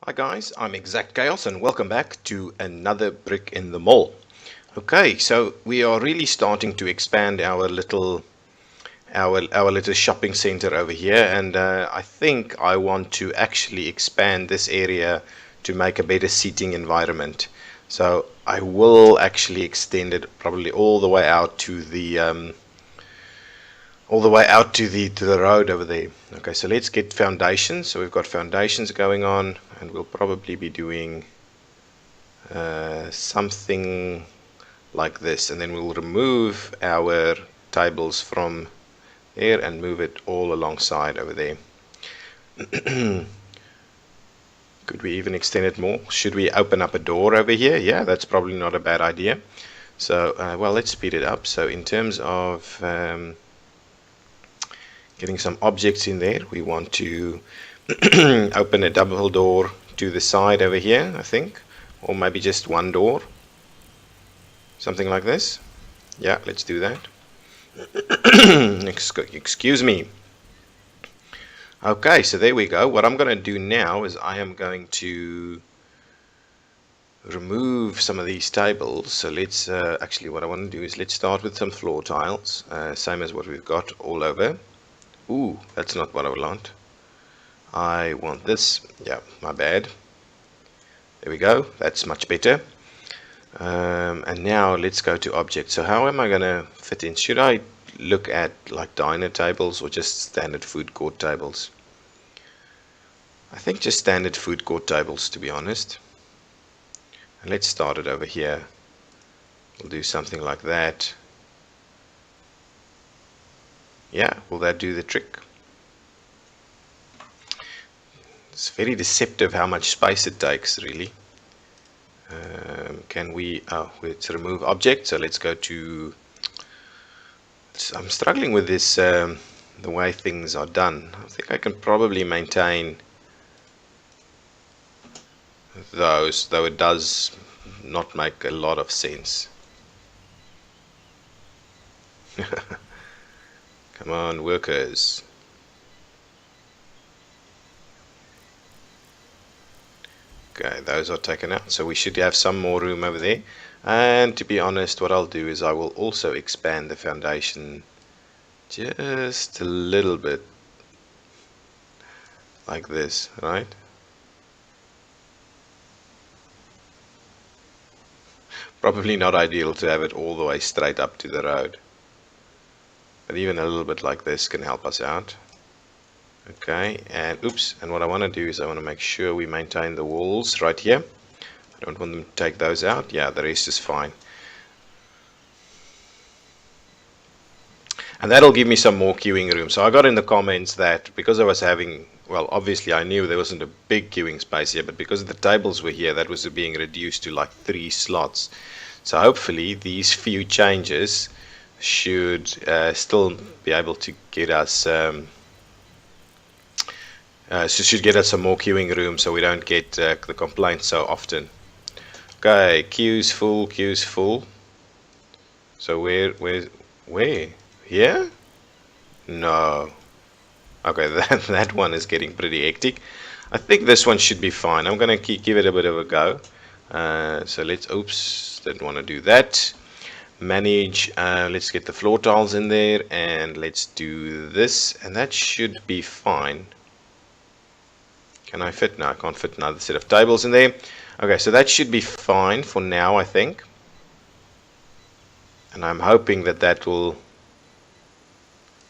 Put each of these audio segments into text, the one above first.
Hi guys, I'm ExactChaos and welcome back to another brick in the mall. Okay, so we are really starting to expand our little shopping center over here, and I think I want to actually expand this area to make a better seating environment. So I will actually extend it probably all the way out to the road over there. Okay, so let's get foundations. So we've got foundations going on, and we'll probably be doing something like this, and then we'll remove our tables from there and move it all alongside over there. Could we even extend it more? Should we open up a door over here? Yeah, that's probably not a bad idea. So, well, let's speed it up. So in terms of getting some objects in there, we want to open a double door to the side over here, I think, or maybe just one door, something like this. Yeah, let's do that. Excuse me. Okay, so there we go. What I'm going to do now is I am going to remove some of these tables. So let's actually, what I want to do is let's start with some floor tiles, same as what we've got all over. Ooh, that's not what I want. I want this. Yeah, my bad. There we go. That's much better. And now let's go to objects. So how am I going to fit in? Should I look at like diner tables or just standard food court tables? I think just standard food court tables, to be honest. And let's start it over here. We'll do something like that. Yeah, will that do the trick? It's very deceptive how much space it takes, really. Can we, let's remove object. So let's go to, I'm struggling with this, the way things are done. I think I can probably maintain those, though it does not make a lot of sense. Come on, workers. Okay, those are taken out, so we should have some more room over there. And to be honest, what I'll do is I will also expand the foundation just a little bit, like this, right? Probably not ideal to have it all the way straight up to the road, but even a little bit like this can help us out. Okay, and oops, and what I want to do is I want to make sure we maintain the walls right here. I don't want them to take those out. Yeah, the rest is fine. And that'll give me some more queuing room. So I got in the comments that because I was having, well, obviously I knew there wasn't a big queuing space here, but because the tables were here, that was being reduced to like 3 slots. So hopefully these few changes should still be able to get us should get us some more queuing room, so we don't get the complaints so often. Okay, queue's full, queue's full. So where? Here? No. Okay, that one is getting pretty hectic. I think this one should be fine. I'm gonna give it a bit of a go. So let's, oops, didn't want to do that. Manage, let's get the floor tiles in there, and let's do this, and that should be fine. Can I fit? No, I can't fit another set of tables in there. Okay, so that should be fine for now, I think. And I'm hoping that that will...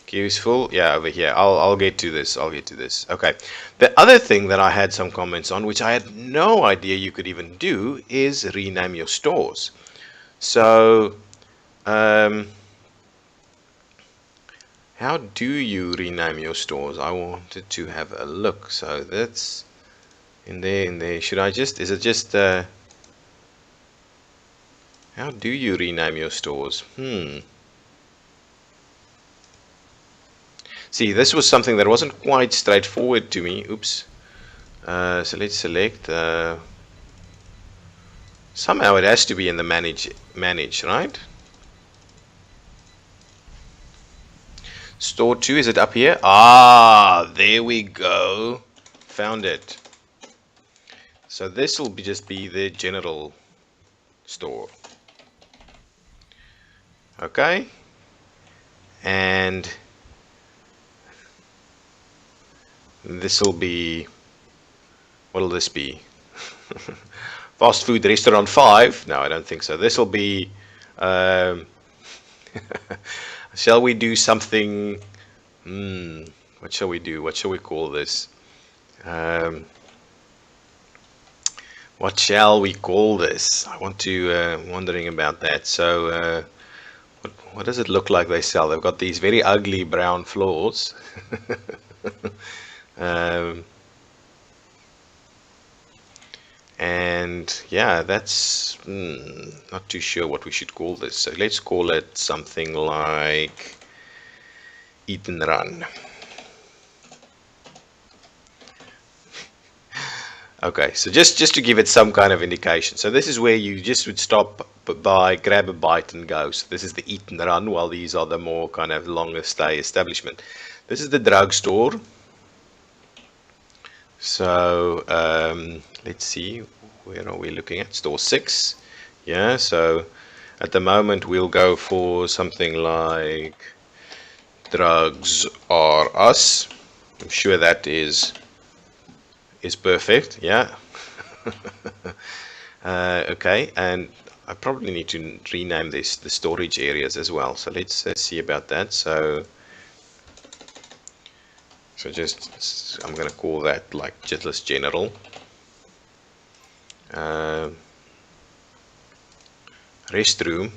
Queue's full. Yeah, over here. I'll get to this. I'll get to this. Okay. The other thing that I had some comments on, which I had no idea you could even do, is rename your stores. So, how do you rename your stores? I wanted to have a look. So that's in there. Should I just, is it just, how do you rename your stores? See, this was something that wasn't quite straightforward to me. Oops. So let's select, somehow it has to be in the manage, right? Store 2, is it up here? Ah, there we go. Found it. So this will just be the general store. Okay, and this will be, what will this be? Fast food restaurant 5? No, I don't think so. This will be, um, shall we do something? What shall we do? What shall we call this? Um, what shall we call this? I want to, wondering about that. So, what does it look like they sell? They've got these very ugly brown floors. um, and yeah, that's not too sure what we should call this. So let's call it something like Eat and Run. Okay, so just to give it some kind of indication. So this is where you just would stop by, grab a bite and go. So this is the Eat and Run, while these are the more kind of longer stay establishment. This is the drugstore. So let's see, where are we looking at? Store 6. Yeah, so at the moment we'll go for something like Drugs Are Us. I'm sure that is perfect. Yeah. Okay, and I probably need to rename the storage areas as well. So let's see about that. So just, I'm going to call that like just general. Restroom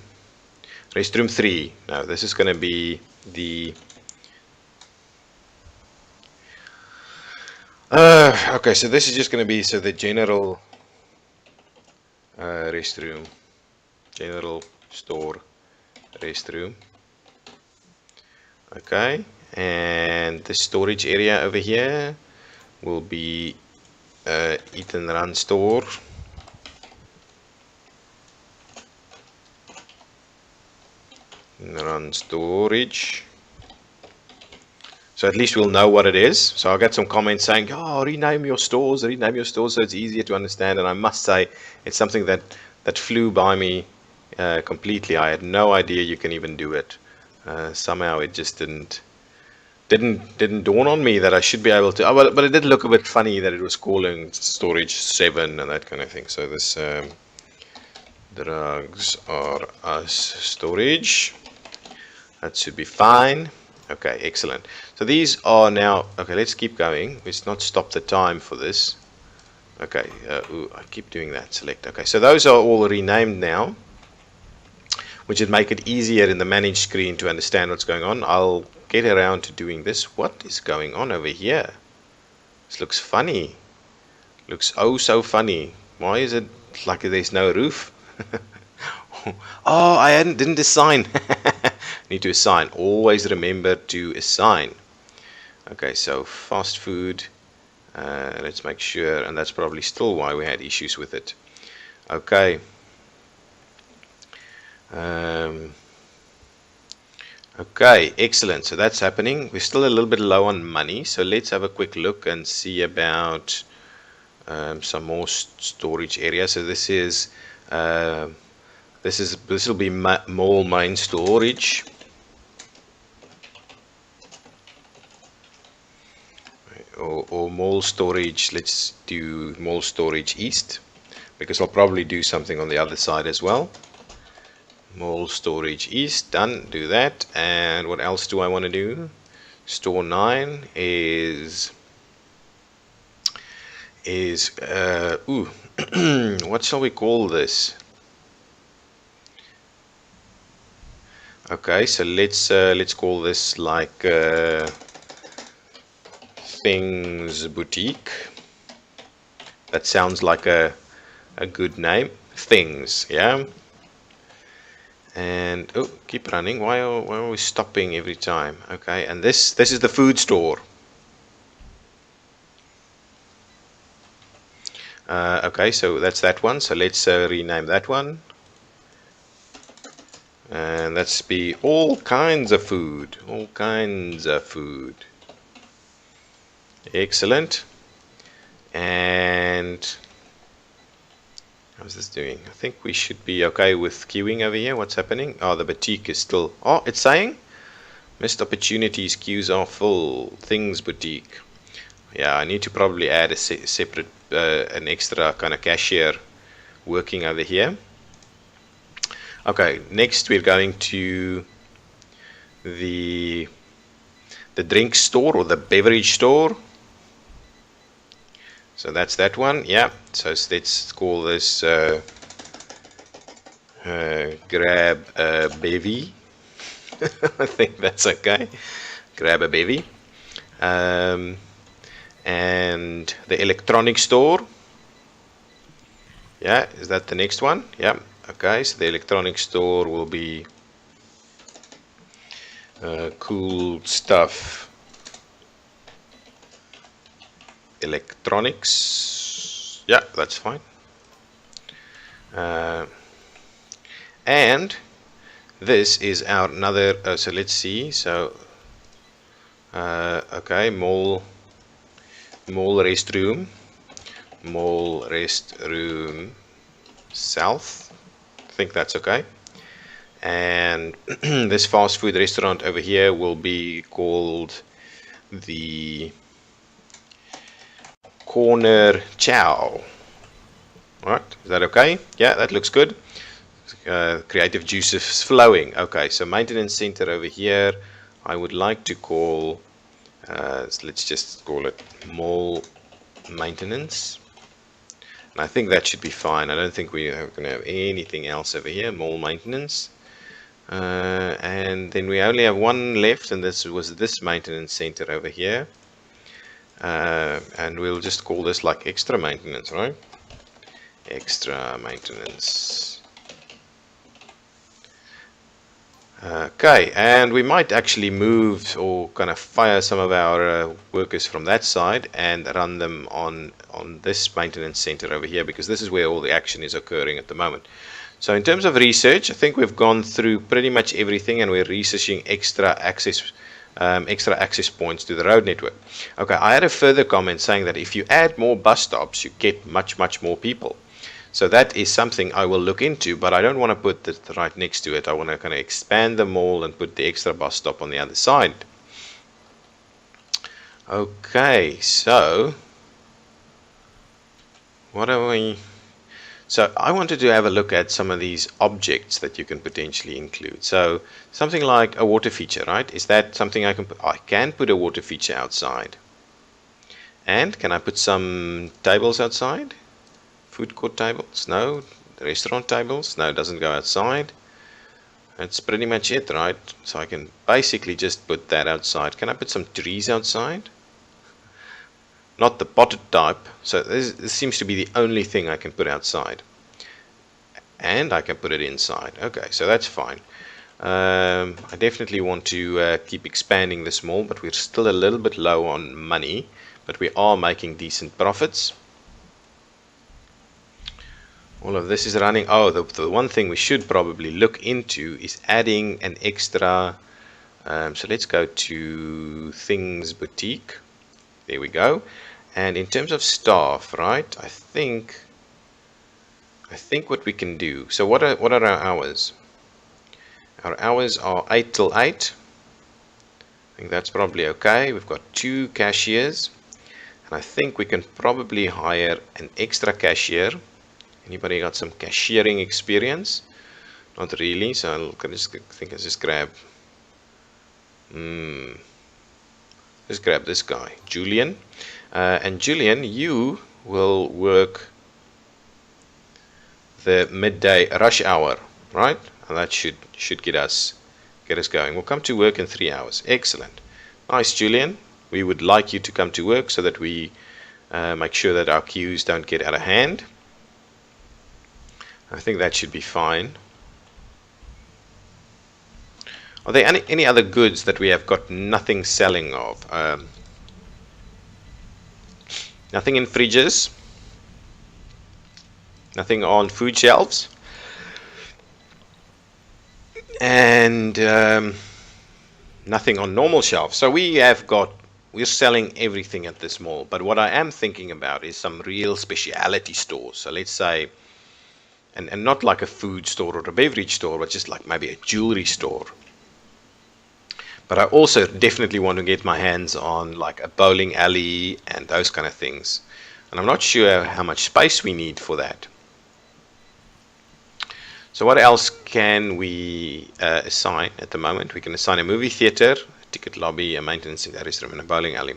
3. Now this is going to be the okay, so this is just going to be the general restroom, general store restroom. Okay, and the storage area over here will be Eat and Run store. Run storage. So at least we'll know what it is. So I got some comments saying, "Oh, rename your stores, so it's easier to understand." And I must say, it's something that flew by me completely. I had no idea you can even do it. Somehow it just didn't dawn on me that I should be able to. Oh, but it did look a bit funny that it was calling storage 7 and that kind of thing. So this Drugs Are Us storage. That should be fine. Okay, excellent. So these are now, okay, let's keep going. Let's not stop the time for this. Okay, I keep doing that. Select. Okay, so those are all renamed now, which would make it easier in the manage screen to understand what's going on. I'll get around to doing this. What is going on over here? This looks funny. Looks oh so funny. Why is it like there's no roof? Oh, I didn't assign. Need to assign. Always remember to assign. Okay, so fast food. Let's make sure, and that's probably still why we had issues with it. Okay. Okay, excellent. So that's happening. We're still a little bit low on money, so let's have a quick look and see about some more storage areas. So this will be mall main storage. Or mall storage. Let's do mall storage east, because I'll probably do something on the other side as well. Mall storage east, done. Do that. And what else do I want to do? Store 9 is what shall we call this? Okay, so let's call this like Things Boutique. That sounds like a good name. Things, yeah. And oh, keep running. Why are we stopping every time? Okay, and this is the food store. Okay, so that's that one. So let's rename that one. And let's be all kinds of food. All kinds of food. Excellent. And How's this doing? I think we should be okay with queuing over here. What's happening? Oh, the boutique is still... Oh, it's saying missed opportunities, queues are full. Things boutique. Yeah, I need to probably add a separate, an extra kind of cashier working over here. Okay, next we're going to the drink store or the beverage store. So that's that one. Yeah, so let's call this grab a bevy. I think that's okay. Grab a bevy. And the electronic store. Yeah, is that the next one? Yeah. Okay, so the electronic store will be cool stuff. Electronics. Yeah, that's fine. And this is our another. So let's see. So okay, mall restroom south. I think that's okay. And this fast food restaurant over here will be called the Corner Chow. Alright, is that okay? Yeah, that looks good. Creative juices flowing. Okay, so maintenance center over here, I would like to call, so let's just call it mall maintenance. And I think that should be fine. I don't think we are going to have anything else over here. Mall maintenance. And then we only have one left, and this was this maintenance center over here. And we'll just call this like extra maintenance, right? Extra maintenance. Okay, and we might actually move or kind of fire some of our workers from that side and run them on this maintenance center over here, because this is where all the action is occurring at the moment. So in terms of research, I think we've gone through pretty much everything, and we're researching extra access points to the road network. Okay, I had a further comment saying that if you add more bus stops, you get much more people. So that is something I will look into, but I don't want to put it right next to it. I want to kind of expand the mall and put the extra bus stop on the other side. Okay, so what are we... So I wanted to have a look at some of these objects that you can potentially include. So something like a water feature, right? Is that something I can put? I can put a water feature outside. And can I put some tables outside? Food court tables? No. Restaurant tables? No, it doesn't go outside. That's pretty much it, right? So I can basically just put that outside. Can I put some trees outside? Not the potted type. So this seems to be the only thing I can put outside. And I can put it inside. Okay, so that's fine. I definitely want to keep expanding this mall, but we're still a little bit low on money. But we are making decent profits. All of this is running. Oh, the one thing we should probably look into is adding an extra. So let's go to Things Boutique. There we go. And in terms of staff, right? I think what we can do. So what are our hours? Our hours are 8 till 8. I think that's probably okay. We've got 2 cashiers, and I think we can probably hire an extra cashier. Anybody got some cashiering experience? Not really, so I just grab let's grab this guy, Julian. And Julian, you will work the midday rush hour, right? And that should get us going. We'll come to work in 3 hours. Excellent. Nice, Julian. We would like you to come to work so that we make sure that our queues don't get out of hand. I think that should be fine. Are there any other goods that we have got nothing selling of? Nothing in fridges. Nothing on food shelves. And nothing on normal shelves. So we're selling everything at this mall. But what I am thinking about is some real specialty stores. So let's say and not like a food store or a beverage store, but just like maybe a jewelry store. But I also definitely want to get my hands on like a bowling alley and those kind of things. And I'm not sure how much space we need for that. So what else can we assign at the moment? We can assign a movie theater, a ticket lobby, a maintenance garage room, and a bowling alley.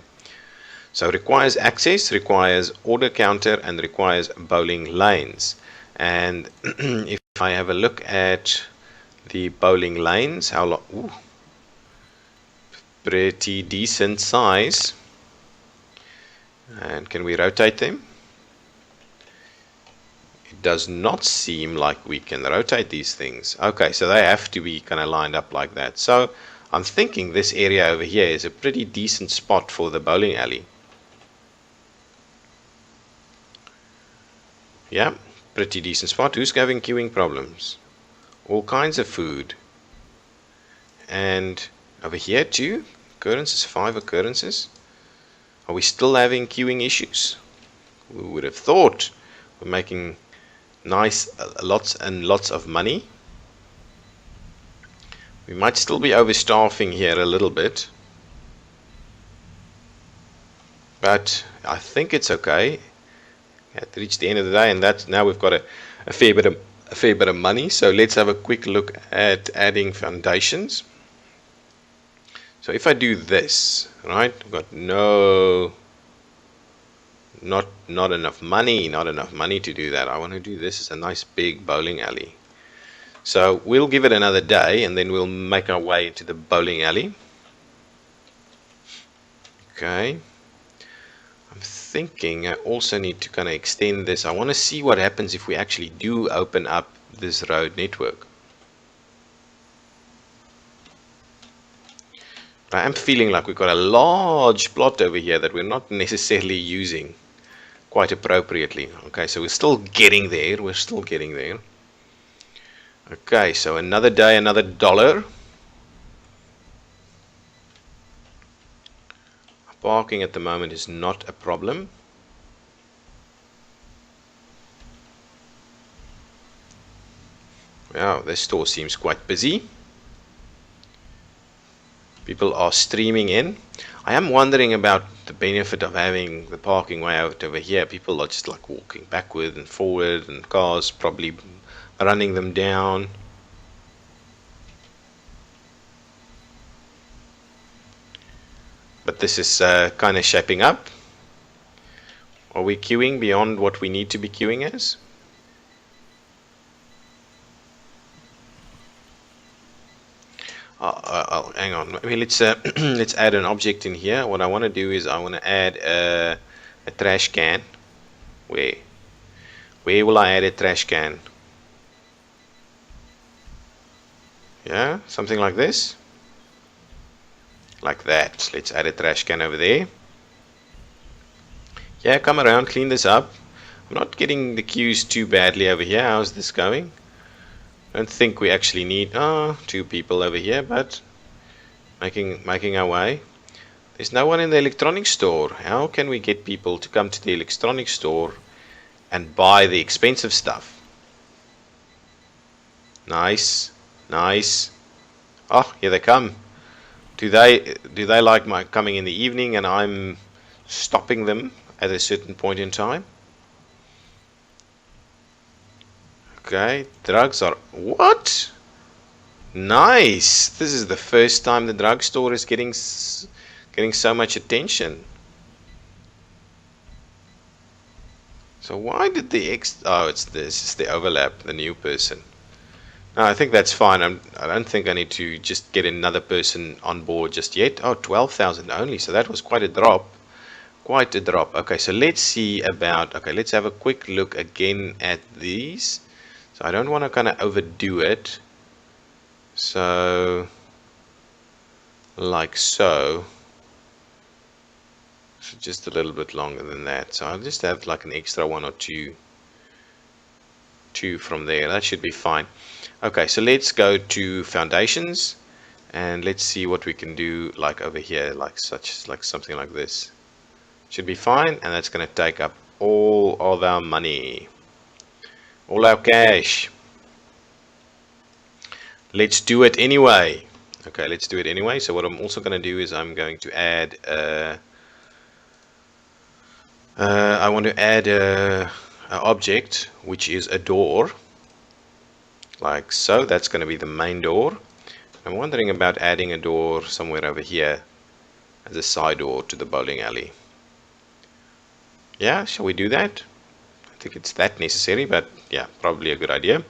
So requires access, requires order counter, and requires bowling lanes. And if I have a look at the bowling lanes, how long? Pretty decent size. And can we rotate them? It does not seem like we can rotate these things. Okay, so they have to be kind of lined up like that. So I'm thinking this area over here is a pretty decent spot for the bowling alley. Yeah, pretty decent spot. Who's having queuing problems? All kinds of food. And over here too, occurrences, 5 occurrences. Are we still having queuing issues? We would have thought we're making nice lots and lots of money. We might still be overstaffing here a little bit, but I think it's okay. At reached the end of the day, and that's now we've got a fair bit of money. So let's have a quick look at adding foundations. So if I do this, right, I've got not enough money to do that. I want to do this as a nice big bowling alley. So we'll give it another day, and then we'll make our way to the bowling alley. Okay. I'm thinking I also need to kind of extend this. I want to see what happens if we actually do open up this road network. I am feeling like we've got a large plot over here that we're not necessarily using quite appropriately. Okay, so we're still getting there. Okay, so another day, another dollar. Parking at the moment is not a problem. Wow, this store seems quite busy. People are streaming in. I am wondering about the benefit of having the parking way out over here. People are just like walking backward and forward, and cars probably running them down. But this is kind of shaping up. Are we queuing beyond what we need to be queuing as? Hang on. I mean, let's let's add an object in here. What I want to do is I want to add a trash can. Where will I add a trash can? Yeah, something like this. Like that. Let's add a trash can over there. Yeah, come around, clean this up. I'm not getting the queues too badly over here. How's this going? I don't think we actually need 2 people over here, but making our way. There's no one in the electronics store. How can we get people to come to the electronics store and buy the expensive stuff? Nice, nice. Oh, here they come. Do they like my coming in the evening and I'm stopping them at a certain point in time? Okay, drugs are what? Nice. This is the first time the drugstore is getting so much attention. So why did the oh, it's this is the overlap, the new person. No, I think that's fine. I don't think I need to just get another person on board just yet. Oh, 12,000 only. So that was quite a drop. Quite a drop. Okay, so let's see about. Okay, let's have a quick look again at these. So I don't want to kind of overdo it. So, like so. So just a little bit longer than that. So I'll just have like an extra 1 or 2 from there. That should be fine. Okay, so let's go to foundations and let's see what we can do like over here, like something like this. Should be fine, and that's going to take up all of our money. All our cash. Let's do it anyway. Okay, let's do it anyway. So what I'm also going to do is I'm going to add I want to add a object which is a door, like so. That's going to be the main door. I'm wondering about adding a door somewhere over here as a side door to the bowling alley. Yeah, shall we do that? I think it's that necessary, but yeah, probably a good idea.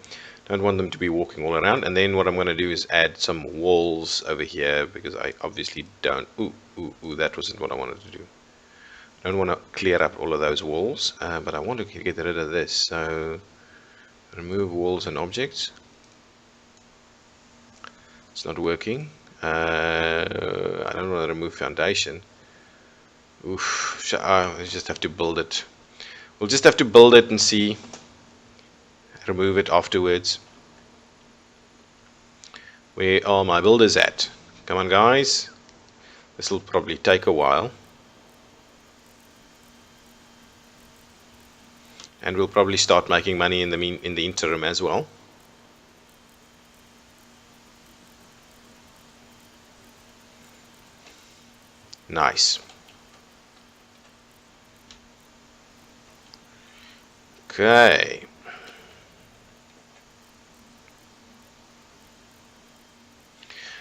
Don't want them to be walking all around. And then what I'm going to do is add some walls over here, because I obviously don't. Ooh, that wasn't what I wanted to do. I don't want to clear up all of those walls, but I want to get rid of this. So remove walls and objects. It's not working. I don't want to remove foundation. Oof, I just have to build it. We'll just have to build it and see. Remove it afterwards. Where are my builders at? Come on, guys. This will probably take a while. And we'll probably start making money in the interim as well. Nice. Okay.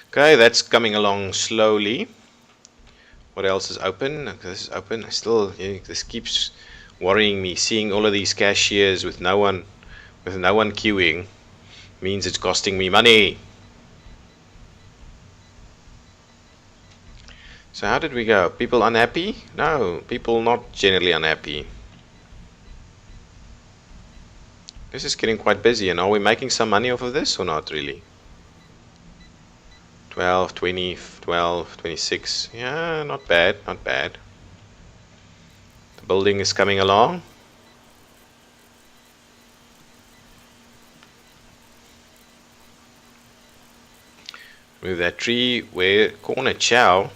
Okay, that's coming along slowly. What else is open? Okay, this is open. This keeps worrying me. Seeing all of these cashiers with no one queuing means it's costing me money. So how did we go? People unhappy? No, people not generally unhappy. This is getting quite busy, and are we making some money off of this or not really? 12, 20, 12, 26. Yeah, not bad, not bad. The building is coming along. Move that tree. Where corner chow?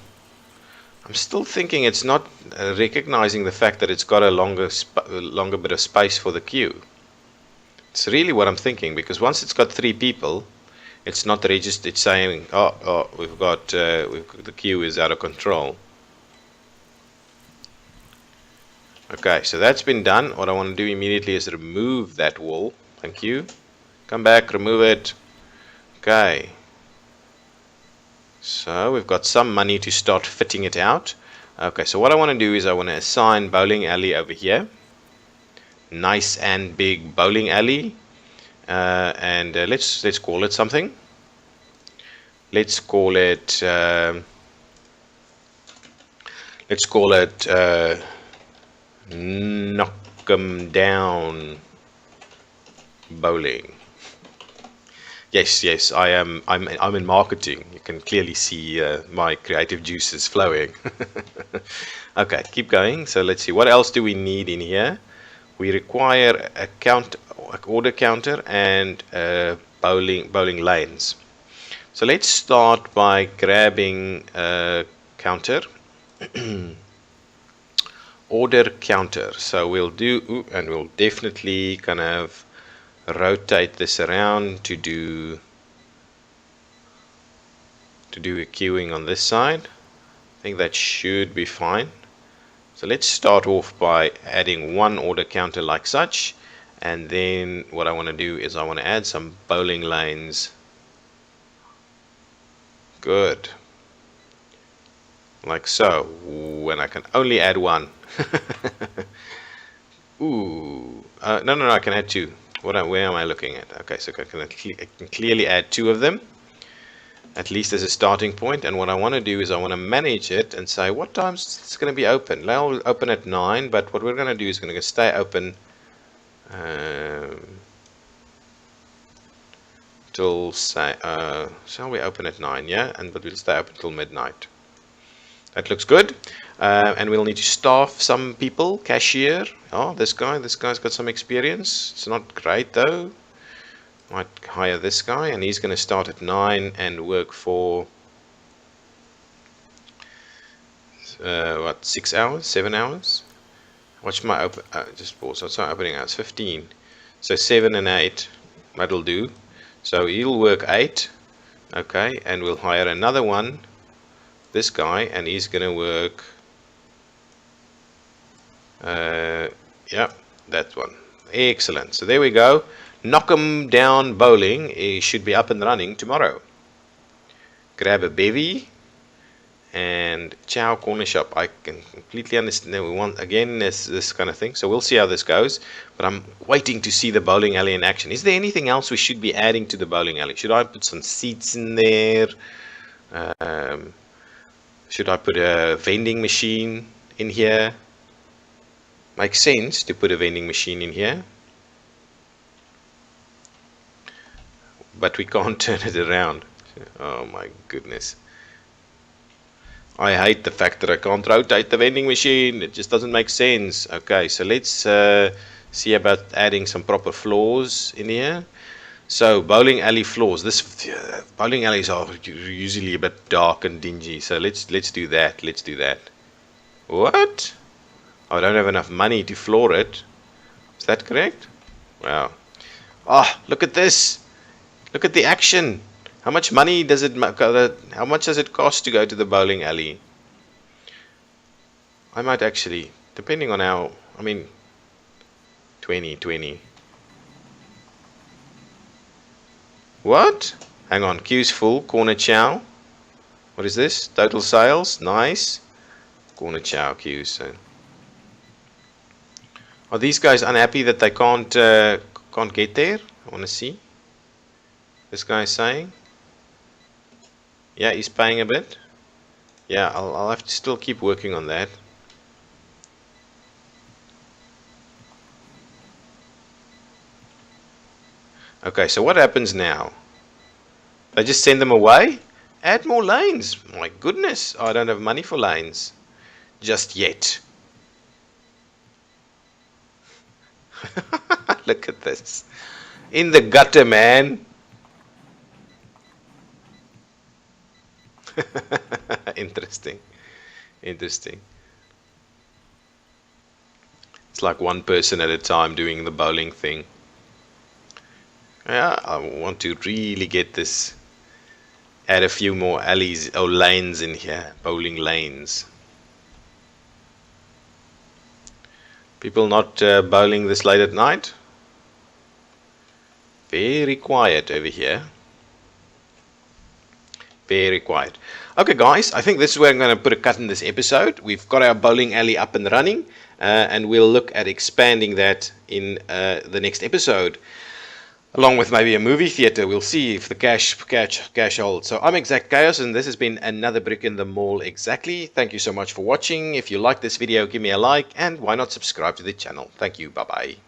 I'm still thinking it's not recognizing the fact that it's got a longer bit of space for the queue. It's really what I'm thinking, because once it's got 3 people, it's not registered. It's saying, oh, we've got the queue is out of control. Okay, so that's been done. What I want to do immediately is remove that wall. Thank you. Come back, remove it. Okay. So we've got some money to start fitting it out. Okay, so what I want to do is I want to assign bowling alley over here. Nice and big bowling alley. And let's call it something. Let's call it knock 'em down bowling. Yes, I'm in marketing. You can clearly see my creative juices flowing. Okay, keep going. So let's see, what else do we need in here? We require a order counter and bowling lanes. So let's start by grabbing a counter. Order counter. So we'll do, and we'll definitely kind of rotate this around to do a queuing on this side. I think that should be fine. So let's start off by adding one order counter like such, and then what I want to do is I want to add some bowling lanes. Good. Like so, when I can only add one. Ooh, no, I can add 2. Where am I looking at? Okay, so I can clearly add 2 of them, at least as a starting point. And what I want to do is I want to manage it and say what times it's going to be open. Now we'll open at 9, but what we're going to do is going to stay open till say shall we open at 9? Yeah, but we'll stay open till midnight. That looks good. And we'll need to staff some people. Cashier. Oh, this guy's got some experience. It's not great though. Might hire this guy, and he's going to start at 9 and work for 6 hours, 7 hours. Watch my open. Just pause. That's not opening hours. 15. So 7 and 8, that'll do. So he'll work 8, okay, and we'll hire another one, this guy, and he's gonna work, yeah, that one. Excellent. So there we go. Knock 'em down bowling. He should be up and running tomorrow. Grab a bevy. And Chow Corner Shop, I can completely understand. We want again this kind of thing, so we'll see how this goes. But I'm waiting to see the bowling alley in action. Is there anything else we should be adding to the bowling alley? Should I put some seats in there? Should I put a vending machine in here? Makes sense to put a vending machine in here, but we can't turn it around. Oh my goodness. I hate the fact that I can't rotate the vending machine. It just doesn't make sense. Okay, so let's see about adding some proper floors in here. So bowling alley floors. This bowling alleys are usually a bit dark and dingy. So let's do that. Let's do that. What? I don't have enough money to floor it. Is that correct? Wow. Oh, look at this. Look at the action. How much money does it? How much does it cost to go to the bowling alley? I might actually, depending on how. I mean, 20. What? Hang on. Queue's full. Corner chow. What is this? Total sales. Nice. Corner chow queues. So. Are these guys unhappy that they can't get there? I want to see. This guy is saying. Yeah, he's paying a bit. Yeah, I'll have to still keep working on that. Okay, so what happens now? They just send them away? Add more lanes. My goodness, I don't have money for lanes. Just yet. Look at this. In the gutter, man. Interesting. It's like one person at a time doing the bowling thing. Yeah, I want to really get this. Add a few more alleys or lanes in here. Bowling lanes. People not bowling this late at night? Very quiet over here. Very quiet. Okay, guys, I think this is where I'm going to put a cut in this episode. We've got our bowling alley up and running, and we'll look at expanding that in the next episode, along with maybe a movie theater. We'll see if the cash holds. So I'm ExactChaos, and this has been another brick in the mall exactly. Thank you so much for watching. If you like this video, give me a like, and why not subscribe to the channel. Thank you. Bye-bye.